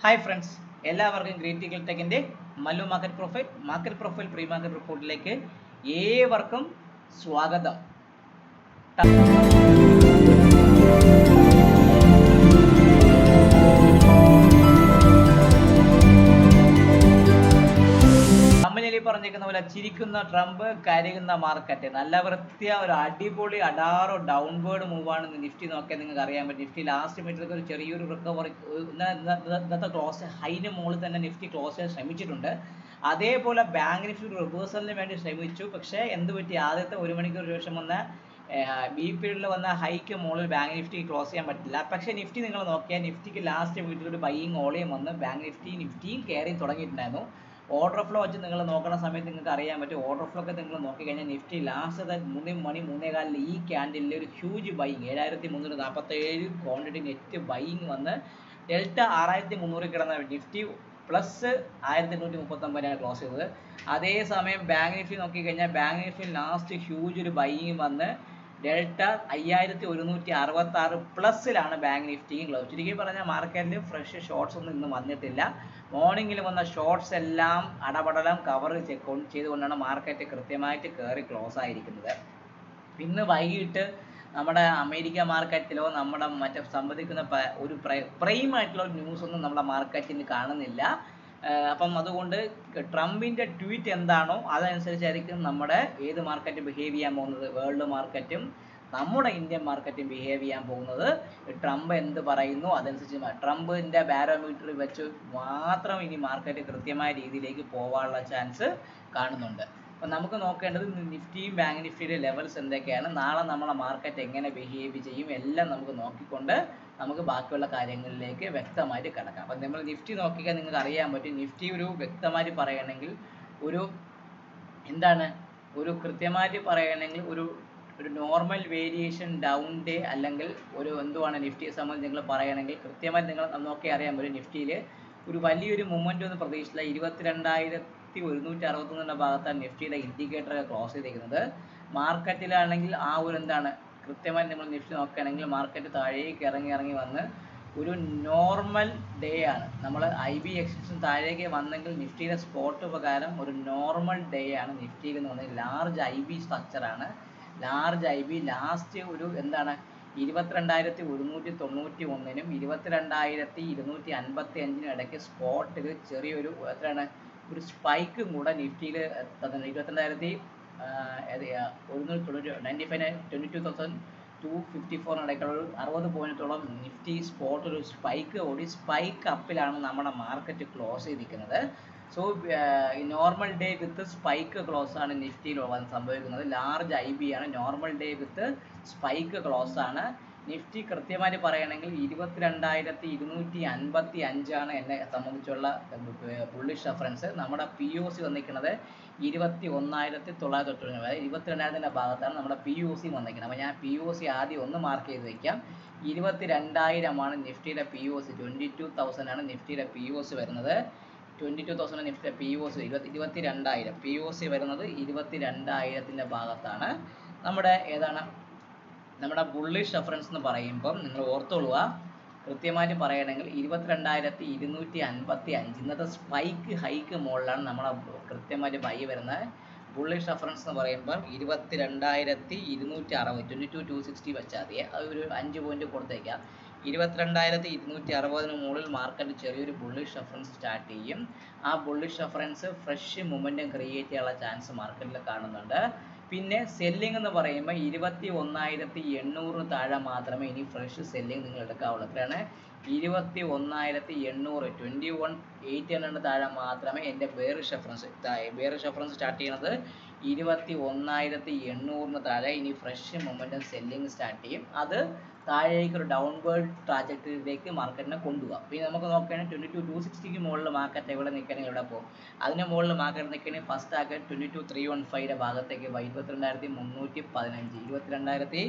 Hi friends, എല്ലാവർക്കും green ടീഗിൾ ടെക്കിൻ്റെ Mallu market profile pre market റിപ്പോർട്ടിലേക്ക് ഏവർക്കും സ്വാഗതം. തമ്മിലിൽ പറഞ്ഞിരിക്കുന്ന പോലെ ചിരിക്കുന്ന ട്രംപ്, കരയുന്ന മാർക്കറ്റ്. നല്ല വൃത്തിയ ഒരു അടിപൊളി അഡാറോ ഡൗൺവേർഡ് മൂവാണ് നിഫ്റ്റി നോക്കിയാൽ നിങ്ങൾക്ക് അറിയാൻ പറ്റും. നിഫ്റ്റി ലാസ്റ്റ് മീറ്ററിലേക്ക് ഒരു ചെറിയൊരു റിക്കവറി, ഇന്നത്തെ ക്ലോസ് ഹൈന് മുകളിൽ തന്നെ നിഫ്റ്റി ക്ലോസ് ചെയ്യാൻ ശ്രമിച്ചിട്ടുണ്ട്. അതേപോലെ ബാങ്ക് നിഫ്റ്റി റിവേഴ്സലിന് വേണ്ടി ശ്രമിച്ചു. പക്ഷേ എന്ത് പറ്റി, ആദ്യത്തെ ഒരു മണിക്കൂർ ശേഷം വന്ന ബി പീരീഡിൽ വന്ന ഹൈക്ക് മുകളിൽ ബാങ്ക് നിഫ്റ്റി ക്ലോസ് ചെയ്യാൻ പറ്റില്ല. പക്ഷേ നിഫ്റ്റി നിങ്ങൾ നോക്കിയാൽ നിഫ്റ്റിക്ക് ലാസ്റ്റ് മീറ്ററിൽ ഒരു ബൈയിങ് ഓളിയും വന്ന് ബാങ്ക് നിഫ്റ്റിയും കയറി തുടങ്ങിയിട്ടുണ്ടായിരുന്നു. ഓർഡർ ഫ്ലോ വെച്ച് നിങ്ങൾ നോക്കുന്ന സമയത്ത് നിങ്ങൾക്ക് അറിയാൻ പറ്റും. ഓർഡർ ഫ്ലോ ഒക്കെ നിങ്ങൾ നോക്കിക്കഴിഞ്ഞാൽ നിഫ്റ്റി ലാസ്റ്റ് 3:03 ഈ ക്യാൻഡിലിൽ ഒരു huge buying 7347 quantity net buying വന്ന് ഡെൽറ്റ 6300 കിടന്ന നിഫ്റ്റി പ്ലസ് 1839 ക്ലോസ് ചെയ്തത്. അതേസമയം ബാങ്ക് നിഫ്റ്റി നോക്കിക്കഴിഞ്ഞാൽ ബാങ്ക് നിഫ്റ്റി ലാസ്റ്റ് ഹ്യൂജ് ഒരു ബൈയിങ് വന്ന് ഡെൽറ്റ 5166 പ്ലസിലാണ് ബാങ്ക് നിഫ്റ്റിയും ക്ലോസ്. ചുരുക്കി പറഞ്ഞാൽ മാർക്കറ്റിൽ ഫ്രഷ് ഷോർട്ട്സ് ഒന്നും ഇന്ന് വന്നിട്ടില്ല. മോർണിംഗിൽ വന്ന ഷോർട്ട്സ് എല്ലാം അടപടലം കവർ ചെയ്തുകൊണ്ടാണ് മാർക്കറ്റ് കൃത്യമായിട്ട് കയറി ക്ലോസ് ആയിരിക്കുന്നത്. ഇന്ന് വൈകിട്ട് നമ്മുടെ അമേരിക്ക മാർക്കറ്റിലോ നമ്മുടെ മറ്റേ സംബന്ധിക്കുന്ന ഒരു പ്രൈം ആയിട്ടുള്ള ന്യൂസ് ഒന്നും നമ്മുടെ മാർക്കറ്റിന് കാണുന്നില്ല. അപ്പം അതുകൊണ്ട് ട്രംപിൻ്റെ ട്വീറ്റ് എന്താണോ അതനുസരിച്ചായിരിക്കും നമ്മുടെ ഏത് മാർക്കറ്റ് ബിഹേവ് ചെയ്യാൻ പോകുന്നത്. വേൾഡ് മാർക്കറ്റും നമ്മുടെ ഇന്ത്യൻ മാർക്കറ്റും ബിഹേവ് ചെയ്യാൻ പോകുന്നത് ട്രംപ് എന്ത് പറയുന്നു അതനുസരിച്ച്. ട്രംപിൻ്റെ ബാരോമീറ്റർ വെച്ച് മാത്രം ഇനി മാർക്കറ്റ് കൃത്യമായ രീതിയിലേക്ക് പോകാനുള്ള ചാൻസ് കാണുന്നുണ്ട്. അപ്പം നമുക്ക് നോക്കേണ്ടത് നിഫ്റ്റിയും ബാങ്ക് നിഫ്റ്റിയുടെ ലെവൽസ് എന്തൊക്കെയാണ്, നാളെ നമ്മളെ മാർക്കറ്റ് എങ്ങനെ ബിഹേവ് ചെയ്യും, എല്ലാം നമുക്ക് നോക്കിക്കൊണ്ട് നമുക്ക് ബാക്കിയുള്ള കാര്യങ്ങളിലേക്ക് വ്യക്തമായിട്ട് കിടക്കാം. അപ്പം നമ്മൾ നിഫ്റ്റി നോക്കിയാൽ നിങ്ങൾക്ക് അറിയാൻ പറ്റും. നിഫ്റ്റി ഒരു വ്യക്തമായിട്ട് പറയണമെങ്കിൽ ഒരു കൃത്യമായിട്ട് പറയണമെങ്കിൽ ഒരു നോർമൽ വേരിയേഷൻ ഡൗൺ ഡേ അല്ലെങ്കിൽ ഒരു എന്തുവാണ് നിഫ്റ്റിയെ സംബന്ധിച്ച് നിങ്ങൾ പറയണമെങ്കിൽ കൃത്യമായിട്ട് നിങ്ങൾ നോക്കി അറിയാൻ പറ്റും. നിഫ്റ്റിയിൽ ഒരു വലിയൊരു മൂവ്മെൻ്റ് ഒന്നും പ്രതീക്ഷിച്ചില്ല. 22,161 ഭാഗത്താണ് നിഫ്റ്റിയുടെ ഇൻഡിക്കേറ്റർ ക്ലോസ് ചെയ്തിരിക്കുന്നത്. മാർക്കറ്റിലാണെങ്കിൽ ആ ഒരു കൃത്യമായിട്ട് നിങ്ങൾ നിഫ്റ്റി നോക്കുകയാണെങ്കിൽ മാർക്കറ്റ് താഴേക്ക് ഇറങ്ങി വന്ന് ഒരു നോർമൽ ഡേ ആണ്. നമ്മൾ IB എക്സ്പ്രഷൻ താഴേക്ക് വന്നെങ്കിൽ നിഫ്റ്റിയുടെ സ്പോട്ട് പ്രകാരം ഒരു നോർമൽ ഡേ ആണ് നിഫ്റ്റിയിൽ എന്ന് പറഞ്ഞാൽ ലാർജ് IB സ്ട്രക്ചറാണ്. ലാർജ് IB ലാസ്റ്റ് ഒരു 22,191 22,255 ഇടയ്ക്ക് സ്പോട്ടിൽ ചെറിയൊരു ഒരു സ്പൈക്കും കൂടെ നിഫ്റ്റിയിൽ 22,254 ഇടയ്ക്കുള്ള ഒരു 60 പോയിന്റോളം നിഫ്റ്റി സ്പോട്ട് ഒരു സ്പൈക്ക് ഓടി സ്പൈക്ക് അപ്പിലാണ് നമ്മുടെ മാർക്കറ്റ് ക്ലോസ് ചെയ്തിരിക്കുന്നത്. So normal day with spike close ആണ് നിഫ്റ്റിയിൽ സംഭവിക്കുന്നത്. ലാർജ് IB ആണ്. Normal day with spike close ആണ്. നിഫ്റ്റി കൃത്യമായിട്ട് പറയുകയാണെങ്കിൽ 22,255 ആണ് എന്നെ സംബന്ധിച്ചുള്ള ബുള്ളിഷ് റെഫറൻസ്. നമ്മുടെ POC വന്നിരിക്കുന്നത് 21,990, അതായത് 22,000 ഭാഗത്താണ് നമ്മുടെ POC വന്നിരിക്കുന്നത്. അപ്പോൾ ഞാൻ POC ആദ്യം ഒന്ന് മാർക്ക് ചെയ്ത് വയ്ക്കാം. 22,000 നിഫ്റ്റിയുടെ POC. 22,000 ആണ് നിഫ്റ്റിയുടെ POC വരുന്നത്. 22,000 നിഫ്റ്റിയുടെ POC 22,000 POC വരുന്നത് 22,000 ഭാഗത്താണ്. നമ്മുടെ ബുള്ളിഷ് റെഫറൻസ് എന്ന് പറയുമ്പം നിങ്ങൾ ഓർത്തോളുക, കൃത്യമായിട്ട് പറയണമെങ്കിൽ 22,255 ഇന്നത്തെ സ്പൈക്ക് ഹൈക്ക് മുകളിലാണ് നമ്മളെ കൃത്യമായിട്ട് ബൈ വരുന്നത്. ബുള്ളിഷ് റെഫറൻസ് എന്ന് പറയുമ്പോൾ 22,260 22,260 വെച്ചാൽ മതി. അത് ഒരു 5 പോയിന്റ് കൊടുത്തേക്കാം. 22,260 മുകളിൽ മാർക്കറ്റ് ചെറിയൊരു ബുള്ളിഷ് റെഫറൻസ് സ്റ്റാർട്ട് ചെയ്യും. ആ bullish reference fresh momentum create ചെയ്യാനുള്ള ചാൻസ് മാർക്കറ്റിൽ കാണുന്നുണ്ട്. പിന്നെ സെല്ലിംഗ് എന്ന് പറയുമ്പോൾ 21,800 താഴെ മാത്രമേ ഇനി ഫ്രഷ് സെല്ലിംഗ് നിങ്ങൾ എടുക്കാവുള്ളൂ. എത്രയാണ്? 21,800 21,800 താഴെ മാത്രമേ എൻ്റെ ബെയറിഷ് റെഫറൻസ് സ്റ്റാർട്ട് ചെയ്യുന്നത്. 21,800 താഴെ ഇനി ഫ്രഷ് മൊമെൻറ്റം സെല്ലിംഗ് സ്റ്റാർട്ട് ചെയ്യും. അത് താഴേക്ക് ഒരു ഡൗൺവേർഡ് ട്രാജക്ടറിയിലേക്ക് മാർക്കറ്റിനെ കൊണ്ടുപോകാം. പിന്നെ നമുക്ക് നോക്കുകയാണെങ്കിൽ 22,260 മുകളിൽ മാർക്കറ്റ് എവിടെ നിൽക്കണമെങ്കിൽ എവിടെ പോകും. അതിന് മുകളിൽ മാർക്കറ്റ് നിൽക്കണമെങ്കിൽ ഫസ്റ്റ് ടാർഗറ്റ് 22,315 ഭാഗത്തേക്ക് 22,315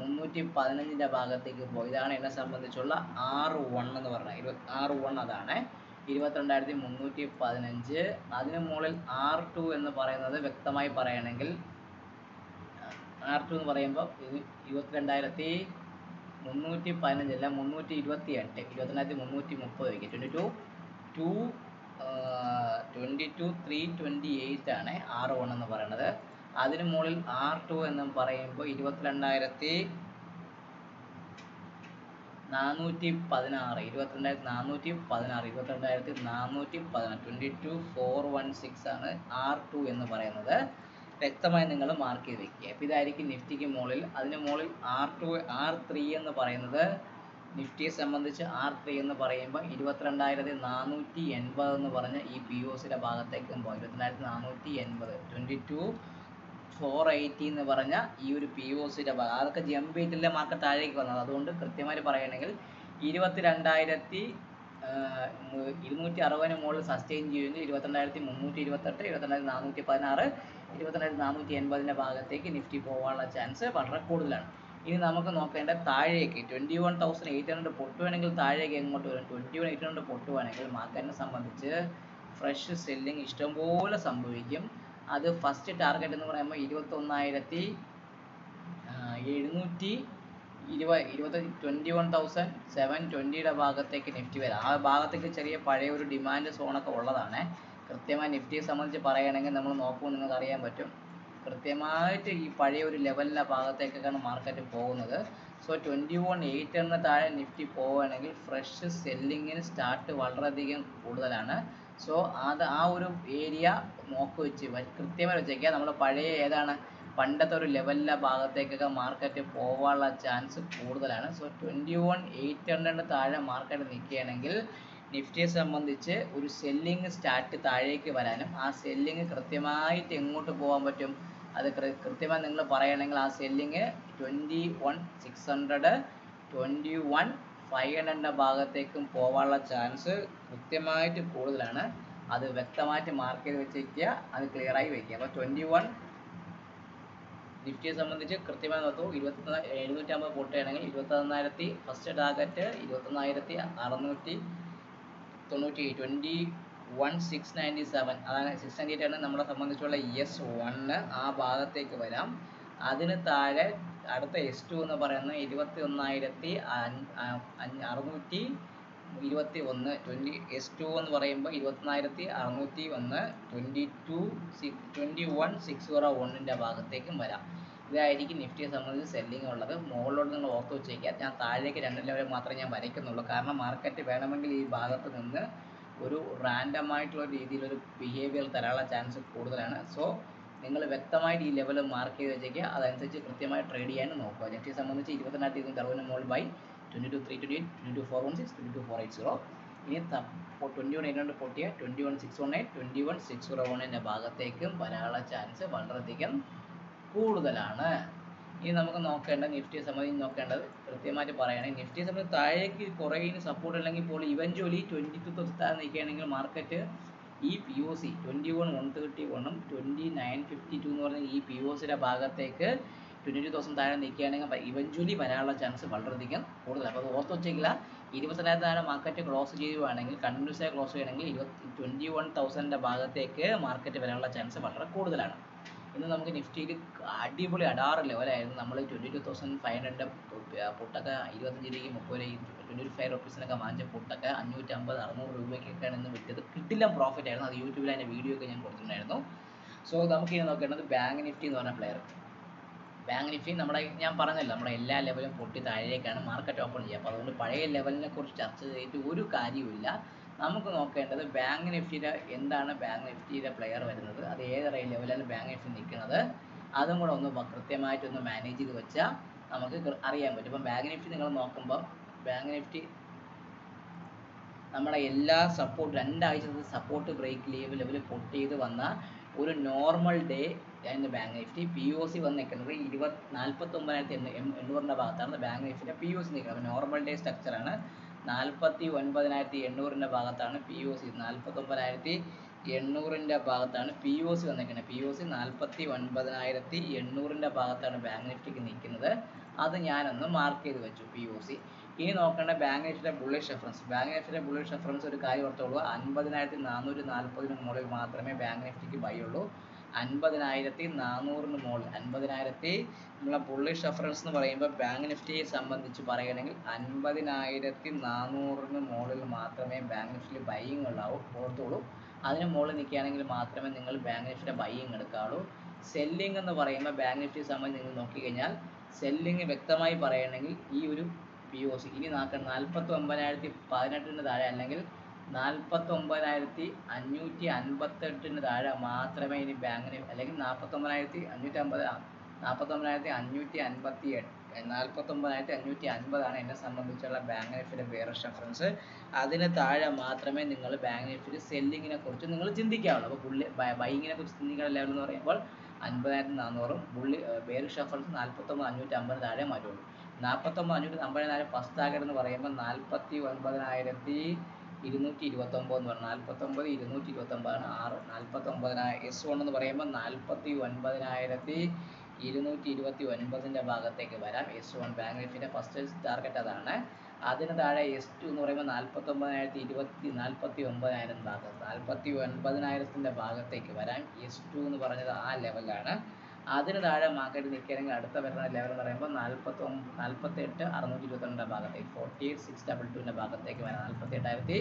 22,315 ഭാഗത്തേക്ക് പോകും. ഇതാണ് എന്നെ സംബന്ധിച്ചുള്ള R1 എന്ന് പറഞ്ഞാൽ R1 അതാണ് 22,315. അതിന് മുകളിൽ R2 എന്ന് പറയുന്നത് വ്യക്തമായി പറയണമെങ്കിൽ R2 എന്ന് പറയുമ്പോൾ 22,000 315 അല്ല 328, 22,330 വയ്ക്കുക. 22,328 ആണ് R1 എന്ന് പറയുന്നത്. അതിന് മുകളിൽ R2 എന്നും പറയുമ്പോൾ 22,416, 22,416 ആണ് R2 എന്ന് പറയുന്നത്. വ്യക്തമായി നിങ്ങൾ മാർക്ക് ചെയ്ത് വെക്കുക. അപ്പോൾ ഇതായിരിക്കും നിഫ്റ്റിക്ക് മുകളിൽ. അതിന് മുകളിൽ R3 എന്ന് പറയുന്നത്, നിഫ്റ്റിയെ സംബന്ധിച്ച് R3 എന്ന് പറയുമ്പോൾ 22,480 എന്ന് പറഞ്ഞ ഈ POCയുടെ ഭാഗത്തേക്കും പോകും. 22,480, 22,480 എന്ന് പറഞ്ഞ ഈ ഒരു POCയുടെ ഭാഗം, അതൊക്കെ ജമ്പ് ചെയ്തിട്ടില്ല മാർക്കറ്റ് താഴേക്ക് വന്നത്. അതുകൊണ്ട് കൃത്യമായി പറയുകയാണെങ്കിൽ 22,260 മുകളിൽ സസ്റ്റെയിൻ ചെയ്യുമെങ്കിൽ 22,328, 22,416, 22,480 ഭാഗത്തേക്ക് നിഫ്റ്റി പോകാനുള്ള ചാൻസ് വളരെ കൂടുതലാണ്. ഇനി നമുക്ക് നോക്കേണ്ട താഴേക്ക് 21,800 പൊട്ടുവാണെങ്കിൽ താഴേക്ക് എങ്ങോട്ട് വരും? 21,800 പൊട്ടുവാണെങ്കിൽ മാർക്കറ്റിനെ സംബന്ധിച്ച് ഫ്രഷ് സെല്ലിങ് ഇഷ്ടംപോലെ സംഭവിക്കും. അത് ഫസ്റ്റ് ടാർഗറ്റ് എന്ന് പറയുമ്പോൾ 21,720 ഭാഗത്തേക്ക് നിഫ്റ്റി വരാം. ആ ഭാഗത്തേക്ക് ചെറിയ പഴയ ഒരു ഡിമാൻഡ് സോണൊക്കെ ഉള്ളതാണ്. കൃത്യമായി നിഫ്റ്റിയെ സംബന്ധിച്ച് പറയുകയാണെങ്കിൽ നമ്മൾ നോക്കുമ്പോൾ നിങ്ങൾക്ക് അറിയാൻ പറ്റും, കൃത്യമായിട്ട് ഈ പഴയ ഒരു ലെവലിൻ്റെ ഭാഗത്തേക്കൊക്കെയാണ് മാർക്കറ്റ് പോകുന്നത്. സോ 21,800 താഴെ നിഫ്റ്റി പോവുകയാണെങ്കിൽ ഫ്രഷ് സെല്ലിങ്ങിന് സ്റ്റാർട്ട് വളരെയധികം കൂടുതലാണ്. സോ അത് ആ ഒരു ഏരിയ കൃത്യമായി വെച്ചേക്കുക. നമ്മൾ പഴയ ഏതാണ് പണ്ടത്തെ ഒരു ലെവലിലെ ഭാഗത്തേക്കൊക്കെ മാർക്കറ്റ് പോകാനുള്ള ചാൻസ് കൂടുതലാണ്. സോ 21,800 താഴെ മാർക്കറ്റ് നിൽക്കുകയാണെങ്കിൽ നിഫ്റ്റിയെ സംബന്ധിച്ച് ഒരു സെല്ലിങ് സ്റ്റാർട്ട് താഴേക്ക് വരാനും ആ സെല്ലിങ് കൃത്യമായിട്ട് എങ്ങോട്ട് പോകാൻ പറ്റും, അത് കൃത്യമായി നിങ്ങൾ പറയുകയാണെങ്കിൽ ആ സെല്ലിങ് 21,600, 21,500 ഭാഗത്തേക്കും പോകാനുള്ള ചാൻസ് കൃത്യമായിട്ട് കൂടുതലാണ്. അത് വ്യക്തമായിട്ട് മാർക്ക് ചെയ്ത് വെച്ചേക്കുക, അത് ക്ലിയറായി വയ്ക്കുക. അപ്പോൾ 21 നിഫ്റ്റിയെ സംബന്ധിച്ച് കൃത്യമായി നോക്കൂ. 750 പൊട്ടുകയാണെങ്കിൽ 21,000 ഫസ്റ്റ് ടാർഗറ്റ് 21,690, 21,697 അതാണ് 698 ആണ് നമ്മളെ സംബന്ധിച്ചുള്ള S1. ആ ഭാഗത്തേക്ക് വരാം. അതിന് താഴെ അടുത്ത S2 എന്ന് പറയുന്നത് 21,621. S2 എന്ന് പറയുമ്പോൾ 21,601, 21,601 ഭാഗത്തേക്കും വരാം. ഇതായിരിക്കും നിഫ്റ്റിയെ സംബന്ധിച്ച് സെല്ലിംഗ് ഉള്ളത്. മുകളിലോട്ട് നിങ്ങൾ ഓർത്ത് വെച്ചേക്കുക. ഞാൻ താഴേക്ക് 2 ലെവൽ മാത്രമേ ഞാൻ വരയ്ക്കുന്നുള്ളൂ. കാരണം മാർക്കറ്റ് വേണമെങ്കിൽ ഈ ഭാഗത്ത് നിന്ന് ഒരു റാൻഡം ആയിട്ടുള്ള രീതിയിലൊരു ബിഹേവിയർ തരാനുള്ള ചാൻസ് കൂടുതലാണ്. സോ നിങ്ങൾ വ്യക്തമായിട്ട് ഈ ലെവൽ മാർക്ക് ചെയ്ത് വെച്ചേക്കുക. അതനുസരിച്ച് കൃത്യമായി ട്രേഡ് ചെയ്യാൻ നോക്കുക. നിഫ്റ്റിയെ സംബന്ധിച്ച് 22,260 മുകളിൽ ബൈ 22,328, 22,416, 22,480. ഇനി 21,800 പൊട്ടിയ 21,618, 21,601 ഭാഗത്തേക്കും വരാനുള്ള ചാൻസ് വളരെയധികം കൂടുതലാണ്. ഇനി നമുക്ക് നോക്കേണ്ട നിഫ്റ്റിയെ സംബന്ധിച്ച് നോക്കേണ്ടത് കൃത്യമായിട്ട് പറയുകയാണെങ്കിൽ നിഫ്റ്റിയെ സംബന്ധിച്ച് താഴേക്ക് കുറേ സപ്പോർട്ട് അല്ലെങ്കിൽ ഇപ്പോൾ ഇവൻച്വലി 22,000 താഴെ നിൽക്കുകയാണെങ്കിൽ മാർക്കറ്റ് ഈ POC 21,131, 29,52 എന്ന് പറഞ്ഞ ഈ POCയുടെ ഭാഗത്തേക്ക് 22,000 താഴെ നിൽക്കുകയാണെങ്കിൽ ഇവൻച്വലി വരാനുള്ള ചാൻസ് വളരെയധികം കൂടുതലാണ്. അപ്പോൾ അത് ഓർത്ത് വെച്ചെങ്കിൽ 22,000 താഴെ മാർക്കറ്റ് ക്ലോസ് ചെയ്യുകയാണെങ്കിൽ കണ്ടിന്യൂസ് ആയി ക്ലോസ് ചെയ്യണമെങ്കിൽ 21,000 ഭാഗത്തേക്ക് മാർക്കറ്റ് വരാനുള്ള ചാൻസ് വളരെ കൂടുതലാണ്. ഇന്ന് നമുക്ക് നിഫ്റ്റിയിൽ അടിപൊളി അടാറ് ലെവലായിരുന്നു. നമ്മൾ 22,500 പുട്ടൊക്കെ 25 രൂപയ്ക്ക് 30 രൂപ 25 റുപ്പീസിനൊക്കെ വാങ്ങിച്ച പുട്ടൊക്കെ 550, 600 രൂപയ്ക്കൊക്കെയാണ് ഇന്ന് വിറ്റത്. കിട്ടില്ല പ്രോഫിറ്റ് ആയിരുന്നു. അത് യൂട്യൂബിൽ അതിൻ്റെ വീഡിയോ ഒക്കെ ഞാൻ കൊടുത്തിട്ടുണ്ടായിരുന്നു. സോ നമുക്ക് ഇനി നോക്കേണ്ടത് ബാങ്ക് നിഫ്റ്റി എന്ന് പറഞ്ഞ പ്ലെയർ. ബാങ്ക് നിഫ്റ്റി ഞാൻ പറഞ്ഞല്ലോ നമ്മുടെ എല്ലാ ലെവലും പൊട്ടി താഴേക്കാണ് മാർക്കറ്റ് ഓപ്പൺ ചെയ്യുക. അപ്പോൾ അതുകൊണ്ട് പഴയ ലെവലിനെ കുറിച്ച് ചർച്ച ചെയ്തിട്ട് ഒരു കാര്യമില്ല. നമുക്ക് നോക്കേണ്ടത് ബാങ്ക് നിഫ്റ്റിയുടെ എന്താണ് ബാങ്ക് നിഫ്റ്റിയുടെ പ്ലെയർ വരുന്നത്, അത് ഏത് ലെവലാണ് ബാങ്ക് നിഫ്റ്റി നിൽക്കുന്നത്, അതും കൂടെ ഒന്ന് കൃത്യമായിട്ടൊന്ന് മാനേജ് ചെയ്ത് വെച്ചാൽ നമുക്ക് അറിയാൻ പറ്റും. ഇപ്പം ബാങ്ക് നിഫ്റ്റി നിങ്ങൾ നോക്കുമ്പോൾ ബാങ്ക് നിഫ്റ്റി നമ്മുടെ എല്ലാ സപ്പോർട്ട് 2 ആഴ്ചത്തെ സപ്പോർട്ട് ബ്രേക്ക് ലെവൽ പൊട്ട് ചെയ്ത് വന്ന ഒരു നോർമൽ ഡേ ആയിരുന്നു ബാങ്ക് നിഫ്റ്റി. POC വന്ന് നിൽക്കുന്നത് 49,800 ഭാഗത്താണ് ബാങ്ക് നിഫ്റ്റിയുടെ POC നിൽക്കുന്നത്. Normal day സ്ട്രക്ചറാണ്. 49,800 ഭാഗത്താണ് POC. 49,800 ഭാഗത്താണ് POC വന്നിരിക്കുന്നത്. POC 49,800 ഭാഗത്താണ് ബാങ്ക് നിഫ്റ്റിക്ക് നിൽക്കുന്നത്. അത് ഞാനൊന്ന് മാർക്ക് ചെയ്ത് വെച്ചു POC. ഇനി നോക്കേണ്ട ബാങ്ക് നിഫ്റ്റിയുടെ ബുള്ളിഷ് റെഫറൻസ്. ബാങ്ക് നിഫ്റ്റിയുടെ ബുള്ളിഷ് റെഫറൻസ് ഒരു കാര്യം ഓർത്തോളൂ, 50,440 മുകളിൽ മാത്രമേ ബാങ്ക് നിഫ്റ്റിക്ക് ബൈ ഉള്ളൂ. 50,400 മുകളിൽ 50,000 നമ്മളെ ബുള്ളിഷ് റെഫറൻസ് എന്ന് പറയുമ്പോൾ ബാങ്ക് നിഫ്റ്റിയെ സംബന്ധിച്ച് പറയുകയാണെങ്കിൽ 50,400 മുകളിൽ മാത്രമേ ബാങ്ക് നിഫ്റ്റിയിൽ ബൈയിങ് കൊടുത്തുള്ളൂ. അതിന് മുകളിൽ നിൽക്കുകയാണെങ്കിൽ മാത്രമേ നിങ്ങൾ ബാങ്ക് നിഫ്റ്റിയുടെ ബൈയിങ് എടുക്കാവുള്ളൂ. സെല്ലിംഗ് എന്ന് പറയുമ്പോൾ ബാങ്ക് നിഫ്റ്റിയെ സംബന്ധിച്ച് നിങ്ങൾ നോക്കിക്കഴിഞ്ഞാൽ സെല്ലിംഗ് വ്യക്തമായി പറയുകയാണെങ്കിൽ ഈ ഒരു POC ഇനി 49,018 താഴെ അല്ലെങ്കിൽ 49,558 താഴെ മാത്രമേ ഇനി ബാങ്കിന് അല്ലെങ്കിൽ 49,550 എന്നെ സംബന്ധിച്ചുള്ള ബാങ്ക് നിഫ്റ്റിയുടെ ബെയറിഷ് റെഫറൻസ്. അതിന് താഴെ മാത്രമേ നിങ്ങൾ ബാങ്ക് നിഫ്റ്റിയുടെ സെല്ലിങ്ങിനെ കുറിച്ച് നിങ്ങൾ ചിന്തിക്കാവുള്ളൂ. അപ്പോൾ ബൈങ്ങിനെ കുറിച്ച് ചിന്തിക്കുന്ന ലെവൽ എന്ന് പറയുമ്പോൾ 50,400 ബെയറിഷ് റെഫറൻസ് 49,550 താഴെ മാറ്റുള്ളൂ. 49,554 ഫസ്റ്റ് ടാർഗറ്റ് എന്ന് പറയുമ്പോൾ 49,229 എന്ന് പറഞ്ഞാൽ 49,229 6 49,000 S1 എന്ന് പറയുമ്പോൾ 49,229 ഭാഗത്തേക്ക് വരാം. S1 ബാങ്ക് നിഫ്റ്റിയുടെ ഫസ്റ്റ് ടാർഗറ്റ് അതാണ്. അതിന് താഴെ S2 എന്ന് പറയുമ്പോൾ 49,049 ഭാഗത്ത് 49,000 ഭാഗത്തേക്ക് വരാം. S2 എന്ന് പറഞ്ഞത് ആ ലെവലാണ്. അതിന് താഴെ മാർക്കറ്റ് നിൽക്കുകയാണെങ്കിൽ അടുത്ത വരുന്ന ലെവൽ എന്ന് പറയുമ്പോൾ 48,622 ഭാഗത്തേക്ക് 48,622 ഭാഗത്തേക്ക് വരാം. 48,000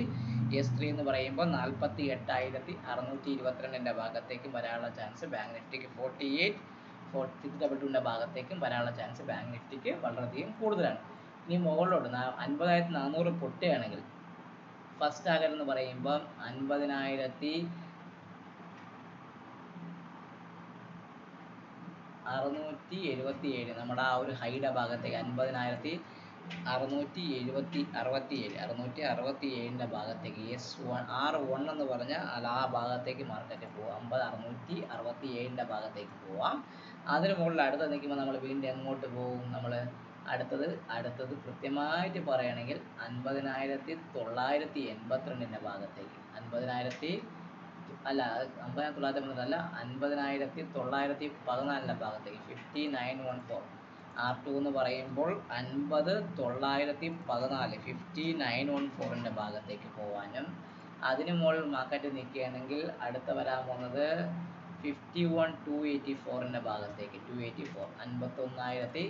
S3 എന്ന് പറയുമ്പോൾ 48,622 ഭാഗത്തേക്കും വരാനുള്ള ചാൻസ് ബാങ്ക് നിഫ്റ്റിക്ക് 48,622 ഭാഗത്തേക്കും വരാനുള്ള ചാൻസ് ബാങ്ക് നിഫ്റ്റിക്ക് വളരെയധികം കൂടുതലാണ്. ഇനി മുകളിലോട്ട് 50,400 പൊട്ടുകയാണെങ്കിൽ ഫസ്റ്റ് ടാർഗറ്റ് എന്ന് പറയുമ്പോൾ 50,677 നമ്മുടെ ആ ഒരു ഹൈയുടെ ഭാഗത്തേക്ക് 50,667 ഭാഗത്തേക്ക് R1 എന്ന് പറഞ്ഞാൽ ആ ഭാഗത്തേക്ക് മാർക്കറ്റ് പോവാം. 50,667 ഭാഗത്തേക്ക് പോവാം. അതിന് മുകളിൽ അടുത്ത് നിൽക്കുമ്പോൾ നമ്മൾ വീണ്ടും എങ്ങോട്ട് പോകും? നമ്മൾ അടുത്തത് കൃത്യമായിട്ട് പറയുകയാണെങ്കിൽ 50,982 ഭാഗത്തേക്ക് 50,914 ഭാഗത്തേക്ക് 5914 R2 എന്ന് പറയുമ്പോൾ 50,914 5914 ഭാഗത്തേക്ക് പോവാനും അതിന് മുകളിൽ മാർക്കറ്റ് നിൽക്കുകയാണെങ്കിൽ അടുത്ത വരാൻ പോകുന്നത് 51,284 ഭാഗത്തേക്ക് 284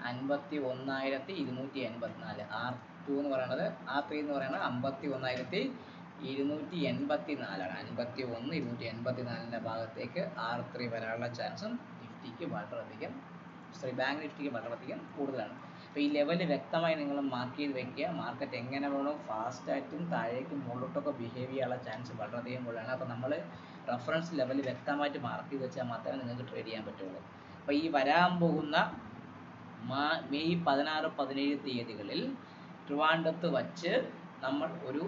51,284 R2 എന്ന് പറയുന്നത് R3 എന്ന് പറയുന്നത് 51,284 51,284 ഭാഗത്തേക്ക് R3 വരാനുള്ള ചാൻസും നിഫ്റ്റിക്ക് വളരെയധികം ബാങ്ക് നിഫ്റ്റിക്ക് വളരെയധികം കൂടുതലാണ്. അപ്പോൾ ഈ ലെവൽ വ്യക്തമായി നിങ്ങൾ മാർക്ക് ചെയ്ത് വെക്കുക. മാർക്കറ്റ് എങ്ങനെ വേണോ ഫാസ്റ്റായിട്ടും താഴേക്കും മുകളിലോട്ടൊക്കെ ബിഹേവ് ചെയ്യാനുള്ള ചാൻസ് വളരെയധികം കൂടുതലാണ്. അപ്പോൾ നമ്മൾ റെഫറൻസ് ലെവൽ വ്യക്തമായിട്ട് മാർക്ക് ചെയ്ത് വെച്ചാൽ മാത്രമേ നിങ്ങൾക്ക് ട്രേഡ് ചെയ്യാൻ പറ്റുള്ളൂ. അപ്പോൾ ഈ വരാൻ പോകുന്ന മെയ് 16, 17 തീയതികളിൽ ട്രിവാൻഡ്രത്ത് വച്ച് നമ്മൾ ഒരു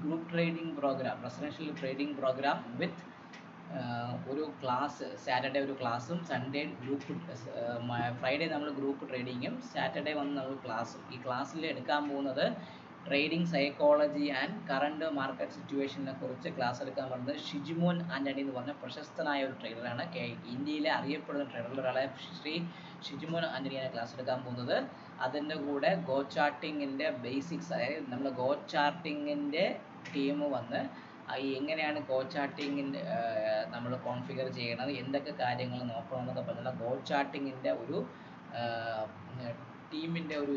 group trading programme, residential trading programme with ഒരു ക്ലാസ്, സാറ്റർഡേ ഒരു ക്ലാസ്സും സൺഡേ ഫ്രൈഡേ നമ്മൾ ഗ്രൂപ്പ് ട്രേഡിങ്ങും സാറ്റർഡേ വന്ന് നമ്മൾ ക്ലാസ്സും. ഈ ക്ലാസ്സിൽ എടുക്കാൻ പോകുന്നത് trading psychology and current market സിറ്റുവേഷനെ കുറിച്ച് ക്ലാസ് എടുക്കാൻ പോകുന്നത് ഷിജിമോൻ ആൻ്റണി എന്ന് പറഞ്ഞ പ്രശസ്തനായ ഒരു ട്രേഡറാണ്. ഇന്ത്യയിലെ അറിയപ്പെടുന്ന ട്രേഡറുകളെ ശ്രീ ഷിജിമോൻ ആൻ്റണിയാണ് ക്ലാസ് എടുക്കാൻ പോകുന്നത്. അതിൻ്റെ കൂടെ ഗോ ചാർട്ടിങ്ങിൻ്റെ ബേസിക്സ്, അതായത് നമ്മൾ ഗോ ചാർട്ടിങ്ങിൻ്റെ ടീം വന്ന് എങ്ങനെയാണ് ഗോ ചാർട്ടിങ്ങിൻ്റെ നമ്മൾ കോൺഫിഗർ ചെയ്യണത്, എന്തൊക്കെ കാര്യങ്ങൾ നോക്കണം എന്നൊക്കെ പറഞ്ഞുള്ള ഗോ ചാർട്ടിങ്ങിൻ്റെ ഒരു ടീമിൻ്റെ ഒരു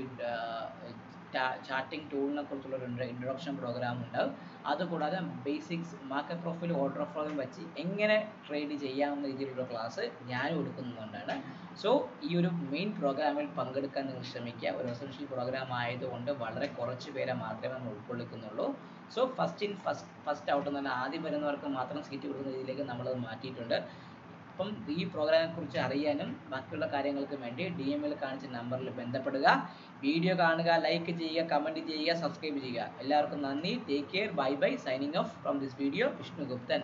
ചാർട്ടിംഗ് ടൂളിനെ കുറിച്ചുള്ള ഒരു ഇൻട്രൊഡക്ഷൻ പ്രോഗ്രാം ഉണ്ടാവും. അതുകൂടാതെ ബേസിക്സ് മാർക്കറ്റ് പ്രൊഫൈൽ ഓർഡർ ഫ്ലോയും വെച്ച് എങ്ങനെ ട്രേഡ് ചെയ്യാവുന്ന രീതിയിലുള്ള ക്ലാസ് ഞാനും എടുക്കുന്നുണ്ടാണ്. സോ ഈ ഒരു മെയിൻ പ്രോഗ്രാമിൽ പങ്കെടുക്കാൻ നിങ്ങൾ ശ്രമിക്കുക. ഒരു എസൻഷ്യൽ പ്രോഗ്രാം ആയതുകൊണ്ട് വളരെ കുറച്ച് പേരെ മാത്രമേ നമ്മൾ ഉൾക്കൊള്ളിക്കുന്നുള്ളൂ. So first in first out എന്ന് പറഞ്ഞാൽ ആദ്യം വരുന്നവർക്ക് മാത്രം സീറ്റ് കൊടുക്കുന്ന രീതിയിലേക്ക് നമ്മളത് മാറ്റിയിട്ടുണ്ട്. അപ്പം ഈ പ്രോഗ്രാമിനെ കുറിച്ച് അറിയാനും ബാക്കിയുള്ള കാര്യങ്ങൾക്ക് വേണ്ടി DM-ൽ കാണിച്ച നമ്പറിൽ ബന്ധപ്പെടുക. വീഡിയോ കാണുക, ലൈക്ക് ചെയ്യുക, കമൻറ്റ് ചെയ്യുക, സബ്സ്ക്രൈബ് ചെയ്യുക. എല്ലാവർക്കും നന്ദി. Take care. Bye bye. Signing off from this video. Vishnu Guptan.